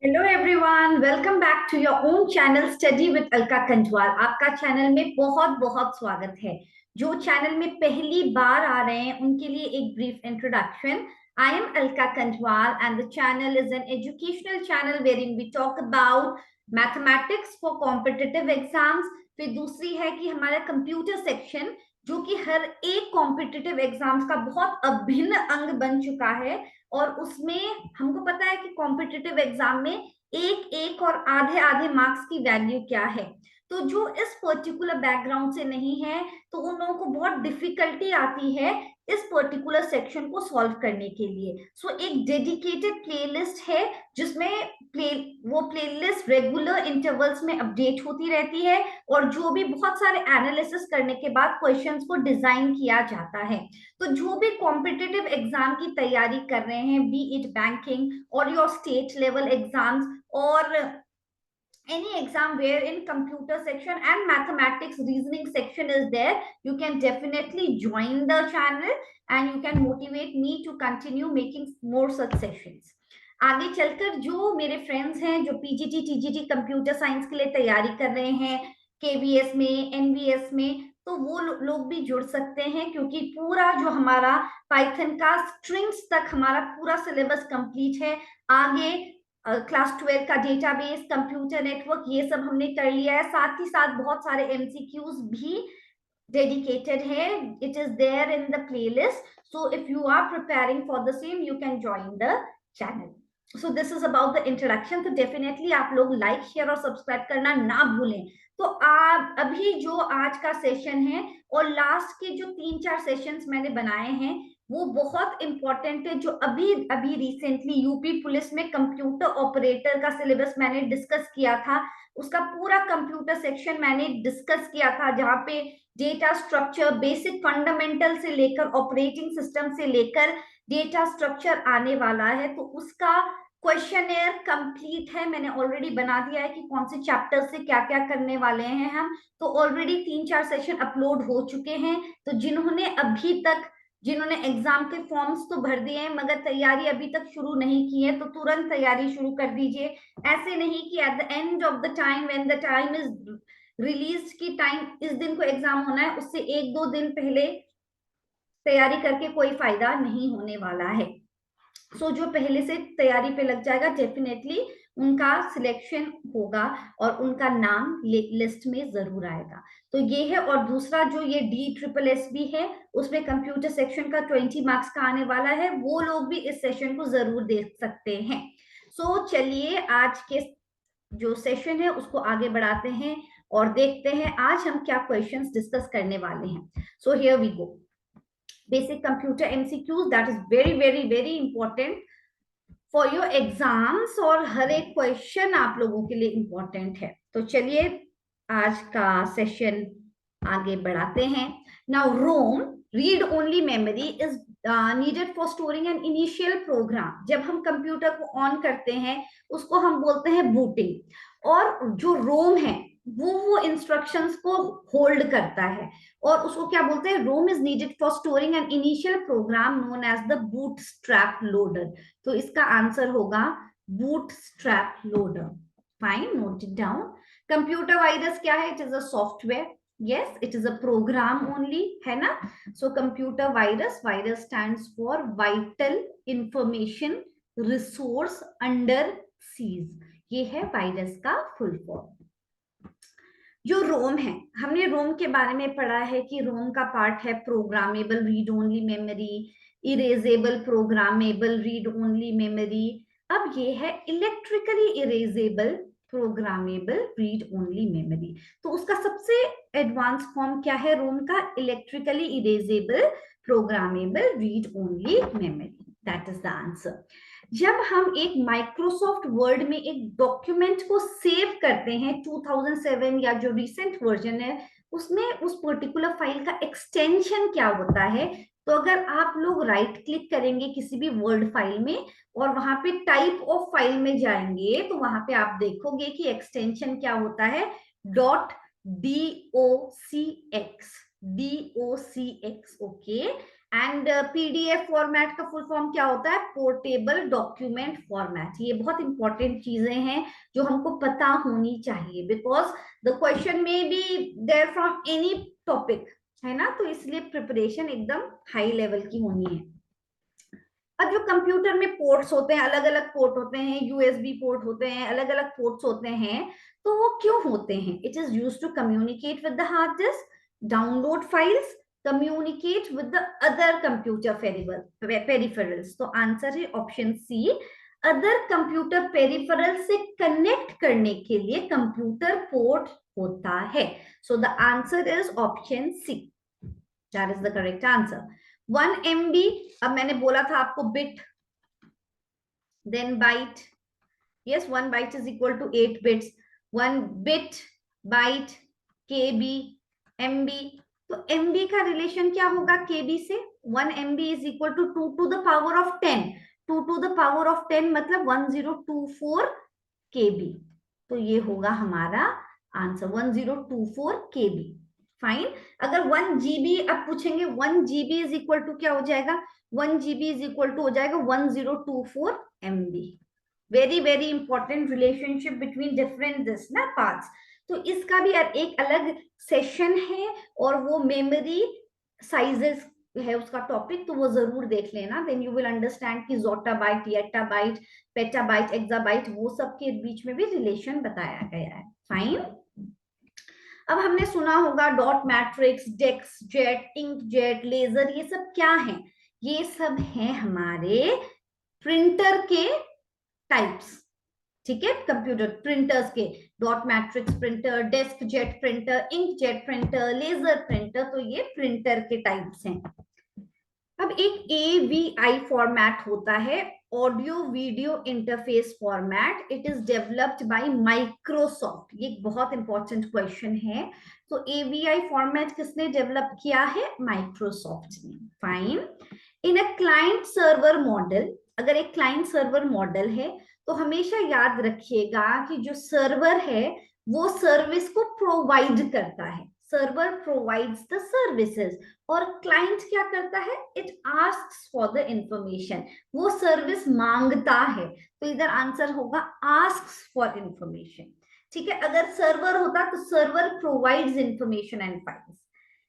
Hello everyone, welcome back to your own channel study with Alka Kanthwal. आपका channel में बहुत बहुत स्वागत है। जो चैनल में पहली बार आ रहे हैं उनके लिए एक brief introduction. I am Alka Kanthwal and the channel is an educational channel wherein we talk about mathematics for competitive exams. फिर दूसरी है कि हमारा कंप्यूटर सेक्शन, जो कि हर एक कॉम्पिटिटिव एग्जाम्स का बहुत अभिन्न अंग बन चुका है। और उसमें हमको पता है कि कॉम्पिटिटिव एग्जाम में एक एक और आधे आधे मार्क्स की वैल्यू क्या है। तो जो इस पर्टिकुलर बैकग्राउंड से नहीं है तो उन लोगों को बहुत डिफिकल्टी आती है इस पर्टिकुलर सेक्शन को सॉल्व करने के लिए। सो एक डेडिकेटेड प्लेलिस्ट है जिसमें वो प्लेलिस्ट रेगुलर इंटरवल्स में अपडेट होती रहती है और जो भी बहुत सारे एनालिसिस करने के बाद क्वेश्चंस को डिजाइन किया जाता है। तो जो भी कॉम्पिटिटिव एग्जाम की तैयारी कर रहे हैं, बी इट बैंकिंग और योर स्टेट लेवल एग्जाम्स और any exam where in computer section and mathematics reasoning section is there, you can definitely join the channel and you can motivate me to continue making more such sessions. आगे चलकर जो मेरे friends हैं जो PGT TGT computer science के लिए तैयारी कर रहे हैं, केवीएस में एनवीएस में, तो वो लोग भी जुड़ सकते हैं क्योंकि पूरा जो हमारा पाइथन का स्ट्रिंग्स तक हमारा पूरा सिलेबस कंप्लीट है। आगे क्लास 12 का डेटाबेस, कंप्यूटर नेटवर्क, ये सब हमने कर लिया है। साथ ही साथ बहुत सारे एमसीक्यूज भी डेडिकेटेड है। It is there in the playlist, so if you are preparing for the same you can join the channel. So this is about the introduction. तो डेफिनेटली आप लोग लाइक शेयर और सब्सक्राइब करना ना भूलें। तो आप अभी जो आज का सेशन है और लास्ट के जो 3-4 सेशंस मैंने बनाए हैं वो बहुत इंपॉर्टेंट है। जो अभी अभी रिसेंटली यूपी पुलिस में कंप्यूटर ऑपरेटर का सिलेबस मैंने डिस्कस किया था, उसका पूरा कंप्यूटर सेक्शन मैंने डिस्कस किया था, जहां पे डेटा स्ट्रक्चर, बेसिक फंडामेंटल से लेकर ऑपरेटिंग सिस्टम से लेकर डेटा स्ट्रक्चर आने वाला है। तो उसका क्वेश्चनएयर कंप्लीट है, मैंने ऑलरेडी बना दिया है कि कौन से चैप्टर से क्या क्या करने वाले हैं हम। तो ऑलरेडी 3-4 सेशन अपलोड हो चुके हैं। तो जिन्होंने एग्जाम के फॉर्म्स तो भर दिए हैं मगर तैयारी अभी तक शुरू नहीं की है तो तुरंत तैयारी शुरू कर दीजिए। ऐसे नहीं कि at the end of the time when the time is release की टाइम इस दिन को एग्जाम होना है उससे 1-2 दिन पहले तैयारी करके कोई फायदा नहीं होने वाला है। सो जो पहले से तैयारी पे लग जाएगा डेफिनेटली उनका सिलेक्शन होगा और उनका नाम लिस्ट में जरूर आएगा। तो ये है। और दूसरा जो ये DSSB है उसमें कंप्यूटर सेक्शन का 20 मार्क्स का आने वाला है, वो लोग भी इस सेशन को जरूर देख सकते हैं। सो चलिए आज के जो सेशन है उसको आगे बढ़ाते हैं और देखते हैं आज हम क्या क्वेश्चंस डिस्कस करने वाले हैं। So here we go. Basic computer MCQs, that is very very very important for your exams और हर एक क्वेश्चन आप लोगों के लिए इंपॉर्टेंट है। तो चलिए आज का सेशन आगे बढ़ाते हैं। Now ROM read only memory is needed for storing an initial program. जब हम कंप्यूटर को ऑन करते हैं उसको हम बोलते हैं बूटिंग, और जो रोम है वो इंस्ट्रक्शंस को होल्ड करता है और उसको क्या बोलते हैं, ROM is needed for storing an initial program known as the bootstrap loader. तो इसका आंसर होगा bootstrap loader. Fine, note it down. Computer virus क्या है? It is a software. yes, it is a program only, है ना? So computer virus stands for vital information resource under siege। ये है virus का फुल फॉर्म। जो रोम है, हमने रोम के बारे में पढ़ा है कि रोम का पार्ट है programmable read only memory, erasable programmable read only memory. अब ये है electrically erasable programmable read only memory. तो उसका सबसे एडवांस फॉर्म क्या है रोम का? Electrically erasable programmable read only memory. That is the answer. जब हम एक माइक्रोसॉफ्ट वर्ड में एक डॉक्यूमेंट को सेव करते हैं 2007 या जो रिसेंट वर्जन है उसमें उस पर्टिकुलर फाइल का एक्सटेंशन क्या होता है? तो अगर आप लोग राइट क्लिक करेंगे किसी भी वर्ड फाइल में और वहां पे टाइप ऑफ फाइल में जाएंगे तो वहां पे आप देखोगे कि एक्सटेंशन क्या होता है, .docx, docx, okay. And PDF format का फुल फॉर्म क्या होता है? Portable document format. ये बहुत इंपॉर्टेंट चीजें हैं जो हमको पता होनी चाहिए, बिकॉज द क्वेश्चन में be there from any topic, है ना, तो इसलिए प्रिपरेशन एकदम हाई लेवल की होनी है। अब जो कंप्यूटर में पोर्ट्स होते हैं, अलग अलग पोर्ट होते हैं, यूएसबी पोर्ट होते हैं, अलग अलग पोर्ट्स होते हैं, तो वो क्यों होते हैं? It is used to communicate with the hard disk, download files, communicate with the other computer peripherals. तो आंसर है option C, other computer peripheral से कनेक्ट करने के लिए कंप्यूटर पोर्ट होता है। So the answer is option C, that is the correct answer. 1 MB, अब मैंने बोला था आपको bit, then byte, yes 1 byte is equal to 8 bits, 1 bit, bite, KB, MB. तो एमबी का रिलेशन क्या होगा केबी से? 1 MB is equal to 2 to the power of 10, 2 to the power of 10 मतलब 1024 केबी। तो ये होगा हमारा आंसर 1024 केबी। फाइन। अगर 1 GB अब पूछेंगे, 1 GB इज इक्वल टू क्या हो जाएगा? 1 GB इज इक्वल टू हो जाएगा 1024 MB। Very very important relationship between different this ना पार्ट्स। तो इसका भी एक अलग सेशन है, और वो मेमोरी साइजेस है उसका टॉपिक, तो वो जरूर देख लेना, देन यू विल अंडरस्टैंड कि जोटाबाइट, येटाबाइट, पेटाबाइट, एक्साबाइट, वो सब के बीच में भी रिलेशन बताया गया है। फाइन। अब हमने सुना होगा डॉट मैट्रिक्स, डेक्स जेट, इंक जेट, लेजर, ये सब क्या है? ये सब है हमारे प्रिंटर के टाइप्स, ठीक है, कंप्यूटर प्रिंटर्स के। Dot matrix printer, desk jet printer, ink jet printer, laser printer, तो ये प्रिंटर के टाइप्स हैं। अब एक AVI फॉर्मेट होता है, audio video interface format, it is developed by Microsoft. ये बहुत इंपॉर्टेंट क्वेश्चन है। तो AVI फॉर्मेट किसने डेवलप किया है? माइक्रोसॉफ्ट ने। Fine. In a client server model, अगर एक क्लाइंट सर्वर मॉडल है तो हमेशा याद रखिएगा कि जो सर्वर है वो सर्विस को प्रोवाइड करता है, सर्वर प्रोवाइड्स द सर्विसेज, और क्लाइंट क्या करता है? It asks for the information, वो सर्विस मांगता है। तो इधर आंसर होगा आस्क्स फॉर इंफॉर्मेशन। ठीक है, अगर सर्वर होता तो server provides information and files.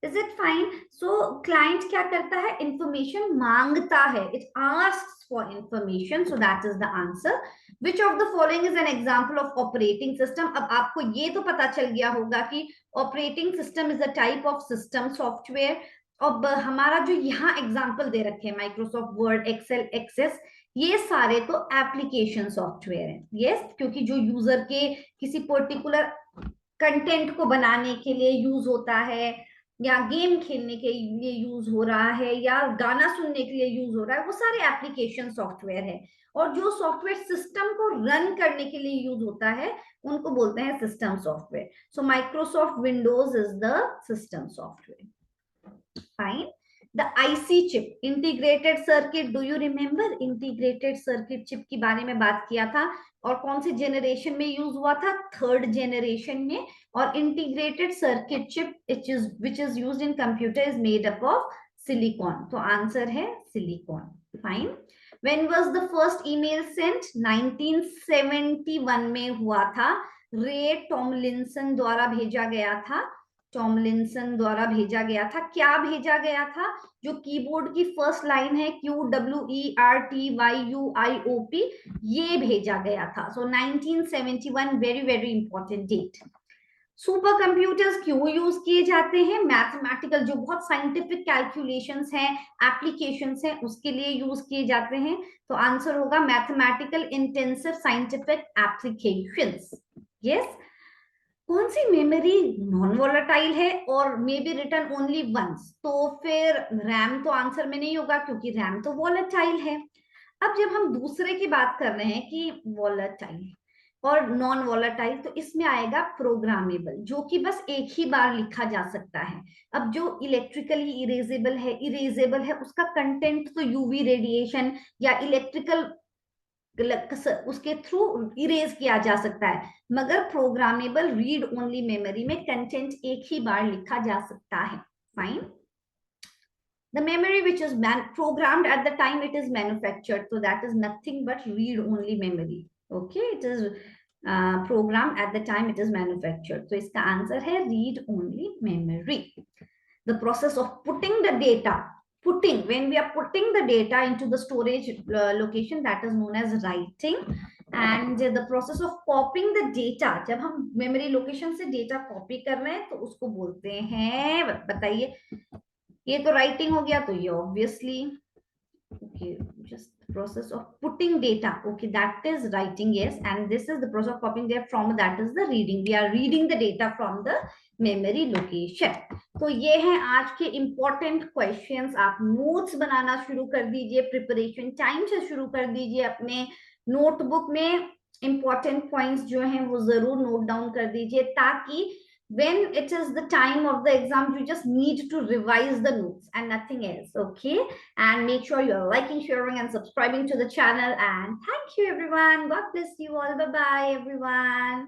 Is it fine? So client क्या करता है? इंफॉर्मेशन मांगता है, it asks for information, so that is the answer. Which of the following is an example of operating system? अब आपको ये तो पता चल गया होगा कि operating system is a type of system software. अब हमारा जो यहाँ एग्जाम्पल दे रखे हैं, माइक्रोसॉफ्ट वर्ड, एक्सेल, एक्सेस, ये सारे तो एप्लीकेशन सॉफ्टवेयर हैं। यस, क्योंकि जो यूजर के किसी पर्टिकुलर कंटेंट को बनाने के लिए यूज होता है, या गेम खेलने के लिए यूज हो रहा है, या गाना सुनने के लिए यूज हो रहा है, वो सारे एप्लीकेशन सॉफ्टवेयर है। और जो सॉफ्टवेयर सिस्टम को रन करने के लिए यूज होता है उनको बोलते हैं system software. So Microsoft Windows is the system software. Fine. The IC chip, integrated circuit, do you remember? Integrated circuit chip के बारे में बात किया था, और कौन से जेनरेशन में यूज हुआ था? 3rd जनरेशन में। और integrated circuit chip which is used in computer is made up of silicon. तो आंसर है silicon. Fine. When was the first email sent? 1971 में हुआ था, रे टॉमलिंसन द्वारा भेजा गया था, टॉमलिंसन द्वारा भेजा गया था। क्या भेजा गया था? जो कीबोर्ड की फर्स्ट लाइन है QWERTYUIOP, ये भेजा गया था। So 1971, very very important date. Super computers क्यों यूज किए जाते हैं? मैथमेटिकल, जो बहुत साइंटिफिक कैलकुलेशंस हैं, एप्लीकेशंस हैं, उसके लिए यूज किए जाते हैं। तो आंसर होगा mathematical intensive scientific applications. Yes. कौन सी मेमोरी नॉन वोलेटाइल है और may be return only once? तो फिर रैम तो आंसर में नहीं होगा, क्योंकि रैम तो वोलेटाइल है। अब जब हम दूसरे की बात कर रहे हैं कि वोलेटाइल और नॉन वोलेटाइल, तो इसमें आएगा प्रोग्रामेबल, जो कि बस एक ही बार लिखा जा सकता है। अब जो इलेक्ट्रिकली इरेजेबल है, उसका कंटेंट तो यूवी रेडिएशन या इलेक्ट्रिकल उसके थ्रू इरेज किया जा सकता है, मगर प्रोग्रामेबल रीड ओनली मेमोरी में कंटेंट एक ही बार लिखा जा सकता है। Fine. The memory which is programmed at the time it is manufactured, so that is nothing but read only memory. Okay, it is programmed at the time it is manufactured. So iska answer hai read only memory. The process of putting the data, when we are putting the data into the storage location, that is known as writing. And the process of copying the data, जब हम memory location से data copy कर रहे हैं तो उसको बोलते हैं, बताइए, ये तो writing हो गया, तो ये obviously, okay, just process of putting data, okay, that is writing, yes, and this is the process of copying there from, that is the reading. We are reading the data from the memory location. तो ये हैं आज के important questions. आप notes बनाना शुरू कर दीजिए, preparation time से शुरू कर दीजिए, अपने notebook में important points जो हैं वो जरूर note down कर दीजिए, ताकि when it is the time of the exam you just need to revise the notes and nothing else. Okay, and make sure you're liking, sharing and subscribing to the channel, and thank you everyone. God bless you all. Bye bye everyone.